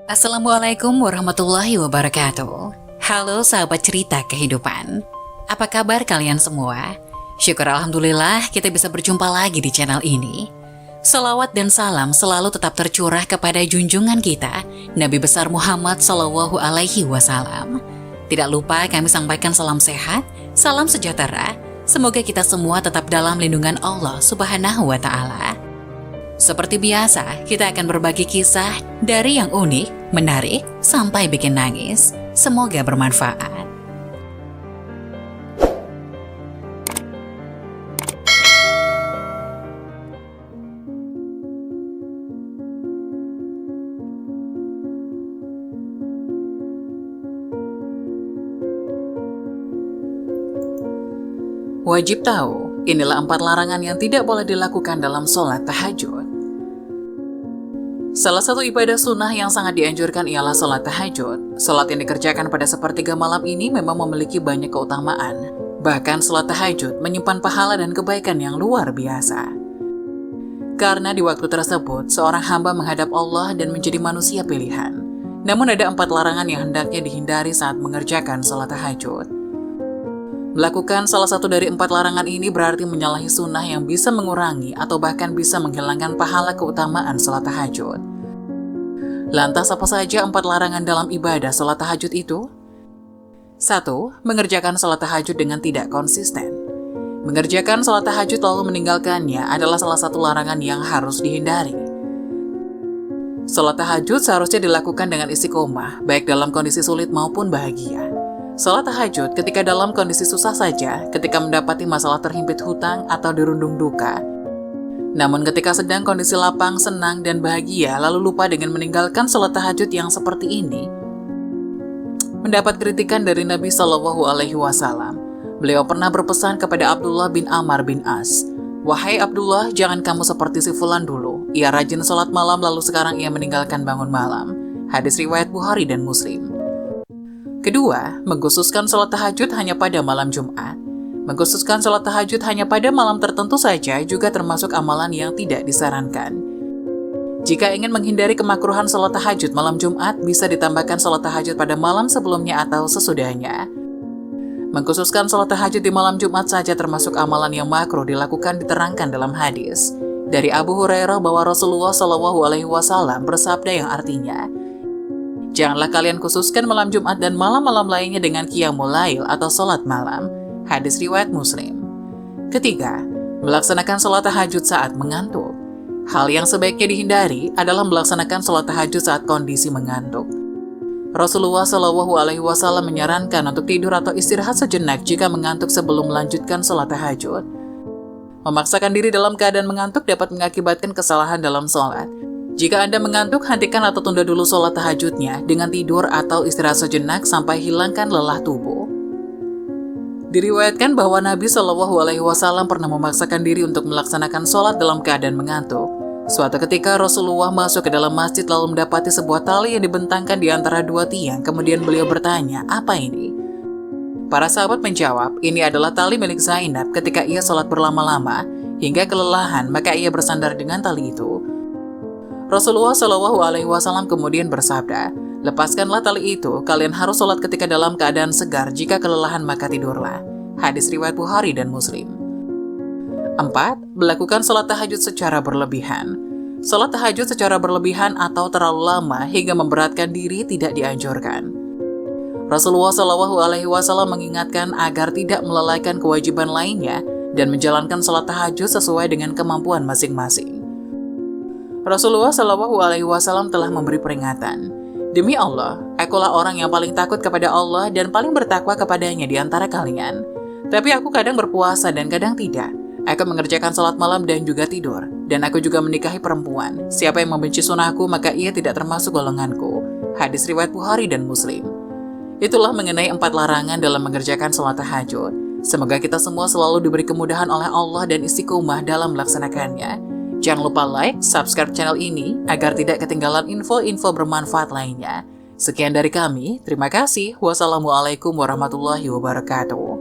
Assalamualaikum warahmatullahi wabarakatuh. Halo sahabat cerita kehidupan. Apa kabar kalian semua? Syukur alhamdulillah kita bisa berjumpa lagi di channel ini. Salawat dan salam selalu tetap tercurah kepada junjungan kita, Nabi besar Muhammad SAW. Tidak lupa kami sampaikan salam sehat, salam sejahtera. Semoga kita semua tetap dalam lindungan Allah Subhanahu wa Ta'ala. Seperti biasa, kita akan berbagi kisah dari yang unik, menarik, sampai bikin nangis. Semoga bermanfaat. Wajib tahu, inilah 4 larangan yang tidak boleh dilakukan dalam sholat tahajud. Salah satu ibadah sunnah yang sangat dianjurkan ialah sholat tahajud. Sholat yang dikerjakan pada sepertiga malam ini memang memiliki banyak keutamaan. Bahkan sholat tahajud menyimpan pahala dan kebaikan yang luar biasa. Karena di waktu tersebut, seorang hamba menghadap Allah dan menjadi manusia pilihan. Namun ada 4 larangan yang hendaknya dihindari saat mengerjakan sholat tahajud. Melakukan salah satu dari 4 larangan ini berarti menyalahi sunnah yang bisa mengurangi atau bahkan bisa menghilangkan pahala keutamaan sholat tahajud. Lantas apa saja 4 larangan dalam ibadah sholat tahajud itu? 1. Mengerjakan sholat tahajud dengan tidak konsisten. Mengerjakan sholat tahajud lalu meninggalkannya adalah salah satu larangan yang harus dihindari. Sholat tahajud seharusnya dilakukan dengan istiqomah, baik dalam kondisi sulit maupun bahagia. Sholat tahajud ketika dalam kondisi susah saja, ketika mendapati masalah terhimpit hutang atau dirundung duka. Namun ketika sedang kondisi lapang, senang, dan bahagia, lalu lupa dengan meninggalkan sholat tahajud yang seperti ini, mendapat kritikan dari Nabi SAW. Beliau pernah berpesan kepada Abdullah bin Amr bin As, "Wahai Abdullah, jangan kamu seperti si Fulan dulu. Ia rajin sholat malam lalu sekarang ia meninggalkan bangun malam." Hadis riwayat Bukhari dan Muslim. Kedua, mengkhususkan sholat tahajud hanya pada malam Jumat. Mengkhususkan sholat tahajud hanya pada malam tertentu saja juga termasuk amalan yang tidak disarankan. Jika ingin menghindari kemakruhan sholat tahajud malam Jumat, bisa ditambahkan sholat tahajud pada malam sebelumnya atau sesudahnya. Mengkhususkan sholat tahajud di malam Jumat saja termasuk amalan yang makruh dilakukan diterangkan dalam hadis. Dari Abu Hurairah bahwa Rasulullah SAW bersabda yang artinya, "Janganlah kalian khususkan malam Jumat dan malam-malam lainnya dengan qiyamul lail atau sholat malam." Hadis riwayat Muslim. Ketiga, melaksanakan sholat tahajud saat mengantuk. Hal yang sebaiknya dihindari adalah melaksanakan sholat tahajud saat kondisi mengantuk. Rasulullah SAW menyarankan untuk tidur atau istirahat sejenak jika mengantuk sebelum melanjutkan sholat tahajud. Memaksakan diri dalam keadaan mengantuk dapat mengakibatkan kesalahan dalam sholat. Jika Anda mengantuk, hentikan atau tunda dulu sholat tahajudnya dengan tidur atau istirahat sejenak sampai hilangkan lelah tubuh. Diriwayatkan bahwa Nabi SAW pernah memaksakan diri untuk melaksanakan sholat dalam keadaan mengantuk. Suatu ketika Rasulullah masuk ke dalam masjid lalu mendapati sebuah tali yang dibentangkan di antara 2 tiang. Kemudian beliau bertanya, "Apa ini?" Para sahabat menjawab, "Ini adalah tali milik Zainab ketika ia sholat berlama-lama hingga kelelahan, maka ia bersandar dengan tali itu." Rasulullah SAW kemudian bersabda, "Lepaskanlah tali itu, kalian harus sholat ketika dalam keadaan segar, jika kelelahan maka tidurlah." Hadis riwayat Bukhari dan Muslim. 4. Melakukan sholat tahajud secara berlebihan. Sholat tahajud secara berlebihan atau terlalu lama hingga memberatkan diri tidak dianjurkan. Rasulullah SAW mengingatkan agar tidak melalaikan kewajiban lainnya dan menjalankan sholat tahajud sesuai dengan kemampuan masing-masing. Rasulullah SAW telah memberi peringatan, "Demi Allah, akulah orang yang paling takut kepada Allah dan paling bertakwa kepadanya di antara kalian. Tapi aku kadang berpuasa dan kadang tidak. Aku mengerjakan sholat malam dan juga tidur. Dan aku juga menikahi perempuan. Siapa yang membenci sunnahku, maka ia tidak termasuk golonganku." Hadis riwayat Bukhari dan Muslim. Itulah mengenai 4 larangan dalam mengerjakan sholat tahajud. Semoga kita semua selalu diberi kemudahan oleh Allah dan istiqomah dalam melaksanakannya. Jangan lupa like, subscribe channel ini agar tidak ketinggalan info-info bermanfaat lainnya. Sekian dari kami, terima kasih. Wassalamualaikum warahmatullahi wabarakatuh.